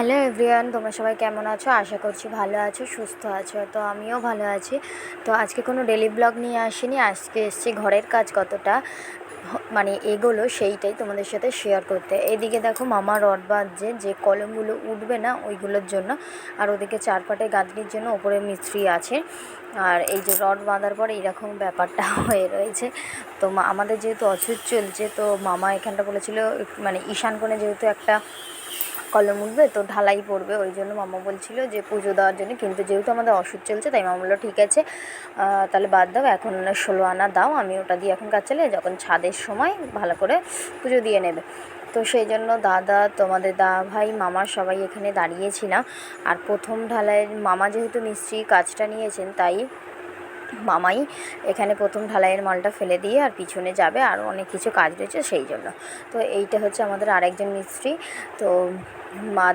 Hello everyone, তোমরা সবাই কেমন আছো? আশা করছি ভালো আছো, সুস্থ আছো। তো আমিও ভালো আছি। তো আজকে কোনো ডেলি ব্লগ নিয়ে আসিনি, আজকে এসেছি ঘরের কাজ কতটা মানে এগোলো সেইটাই তোমাদের সাথে শেয়ার করতে। এদিকে দেখো মামা রড বাঁধছে, যে কলমগুলো উঠবে না ওইগুলোর জন্য, আর ওদিকে চারপাটে গাঁথনির জন্য ওপরে মিস্ত্রি আছে। আর এই যে রড বাঁধার পর এইরকম ব্যাপারটা হয়ে রয়েছে। তো আমাদের যেহেতু অছুত চলছে, তো মামা এখানটা বলেছিল মানে ঈশান কোণে যেহেতু একটা কলম উঠবে তো ঢালাই পড়বে, ওই জন্য মামা বলছিল যে পুজো দেওয়ার জন্য। কিন্তু যেহেতু আমাদের ওষুধ চলছে তাই মামা বললো ঠিক আছে, তাহলে বাদ দাও, এখন 16 আনা দাও, আমি ওটা দিয়ে এখন কাজ চালিয়ে যখন ছাদের সময় ভালো করে পুজো দিয়ে নেবে। তো সেই জন্য দাদা, তোমাদের ভাই, মামা সবাই এখানে দাঁড়িয়েছিলাম। আর প্রথম ঢালাইয়ের মামা যেহেতু মিস্ত্রি কাজটা নিয়েছেন, তাই মামাই এখানে প্রথম ঢালাইয়ের মালটা ফেলে দিয়ে আর পিছনে যাবে, আরও অনেক কিছু কাজ রয়েছে সেই জন্য। তো এইটা হচ্ছে আমাদের আরেকজন মিস্ত্রি। তো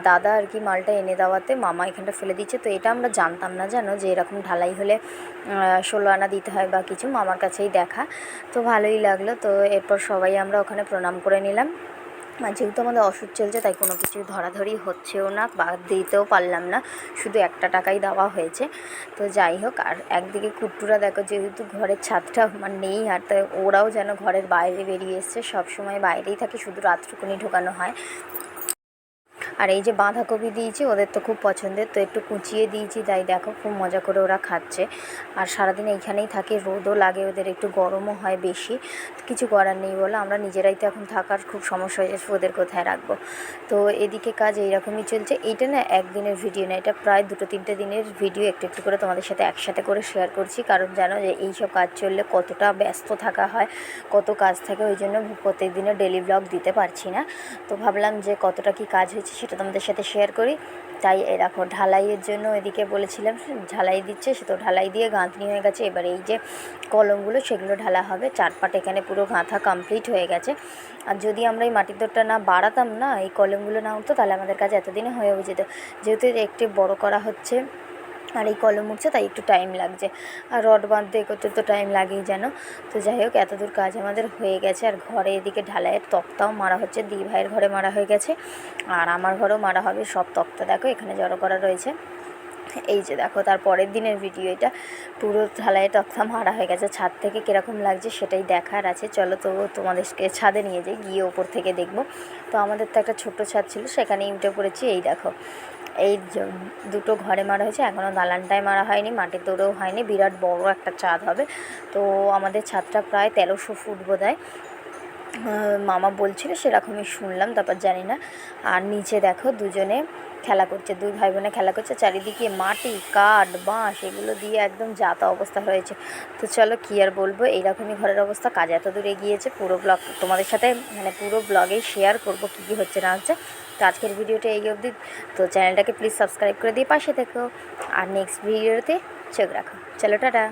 দাদা আর কি মালটা এনে দেওয়াতে মামা এখানটা ফেলে দিচ্ছে। তো এটা আমরা জানতাম না, জানো, যে এরকম ঢালাই হলে 16 আনা দিতে হয় বা কিছু, মামার কাছেই দেখা। তো ভালোই লাগলো। তো এরপর সবাই আমরা ওখানে প্রণাম করে নিলাম। আর যেহেতু আমাদের ওষুধ চলছে তাই কোনো কিছু ধরাধরি হচ্ছেও না বা দিতেও পারলাম না, শুধু একটা টাকাই দেওয়া হয়েছে। তো যাই হোক, আর একদিকে কুট্টুরা দেখো যেহেতু ঘরের ছাদটা নেই, আর তাই ওরাও যেন ঘরের বাইরে বেরিয়ে এসছে, সবসময় বাইরেই থাকে, শুধু রাতটুকুনি ঢোকানো হয়। আর এই যে বাঁধাকপি দিয়েছি, ওদের তো খুব পছন্দের, তো একটু কুচিয়ে দিয়েছি, তাই দেখো খুব মজা করে ওরা খাচ্ছে। আর সারাদিন এইখানেই থাকে, রোদও লাগে ওদের, একটু গরমও হয় বেশি, কিছু করার নেই বলো, আমরা নিজেরাই তো এখন থাকার খুব সমস্যা হয়ে যাচ্ছে, ওদের কোথায় রাখবো। তো এদিকে কাজ এইরকমই চলছে। এইটা না একদিনের ভিডিও না, এটা প্রায় 2-3 দিনের ভিডিও, একটু একটু করে তোমাদের সাথে একসাথে করে শেয়ার করছি। কারণ জানো যে এইসব কাজ চললে কতটা ব্যস্ত থাকা হয়, কত কাজ থাকে, ওই জন্য প্রত্যেক দিনের ডেলি ব্লগ দিতে পারছি না। তো ভাবলাম যে কতটা কি কাজ হয়েছে সেটা তোমাদের সাথে শেয়ার করি। তাই এই দেখো ঢালাইয়ের জন্য এদিকে বলেছিলাম ঢালাই দিচ্ছে, সে তো ঢালাই দিয়ে গাঁথনি হয়ে গেছে। এবার এই যে কলমগুলো সেগুলো ঢালা হবে, চারপাট এখানে পুরো গাঁথা কমপ্লিট হয়ে গেছে। আর যদি আমরা এই মাটির দরটা না বাড়াতাম, না এই কলমগুলো না উঠতো, তাহলে আমাদের কাছে এতদিনে হয়েও যেত। যেহেতু একটু বড় করা হচ্ছে আর এই কলম উঠছে, তাই একটু টাইম লাগছে। আর রড বাঁধতে করতে তো টাইম লাগেই যেন। তো যাই হোক, এতদূর কাজ আমাদের হয়ে গেছে। আর ঘরে এদিকে ঢালাইয়ের তক্তাও মারা হচ্ছে, ভাইয়ের ঘরে মারা হয়ে গেছে, আর আমার ঘরেও মারা হবে। সব তক্তা দেখো এখানে জড়ো করা রয়েছে। এই যে দেখো তার পরের দিনের ভিডিও, এটা পুরো ঢালাইয়ের তক্তা মারা হয়ে গেছে। ছাদ থেকে কীরকম লাগছে সেটাই দেখার আছে, চলো তো তোমাদেরকে ছাদে নিয়ে যাই, গিয়ে ওপর থেকে দেখবো। তো আমাদের তো একটা ছোট্ট ছাদ ছিল, সেখানেই উঠে পড়েছি। এই দেখো এই দুটো ঘরে মারা হয়েছে, এখনও দালানটায় মারা হয়নি, মাটির দৌড়েও হয়নি, বিরাট বড় একটা ছাদ হবে। তো আমাদের ছাদটা প্রায় 1300 ফুট বোধহয়, মামা বলছিল, সেরকমই শুনলাম, তারপর জানি না। আর নিচে দেখো দুজনে খেলা করছে, দুই ভাই বোনে খেলা করছে, চারিদিকে মাটি, কাঠ, বাঁশ এগুলো দিয়ে একদম যাতা অবস্থা হয়েছে। তো চলো কী আর বলবো, এইরকমই ঘরের অবস্থা। কাজ এত দূর এগিয়েছে, পুরো ব্লগ তোমাদের সাথে পুরো ব্লগেই শেয়ার করবো কী কী হচ্ছে না হচ্ছে। তো আজকের ভিডিওটা এই অবধি। তো চ্যানেলটাকে প্লিজ সাবস্ক্রাইব করে দিয়ে পাশে থেকো, আর নেক্সট ভিডিওতে চোখ রাখো। চলো টাটা।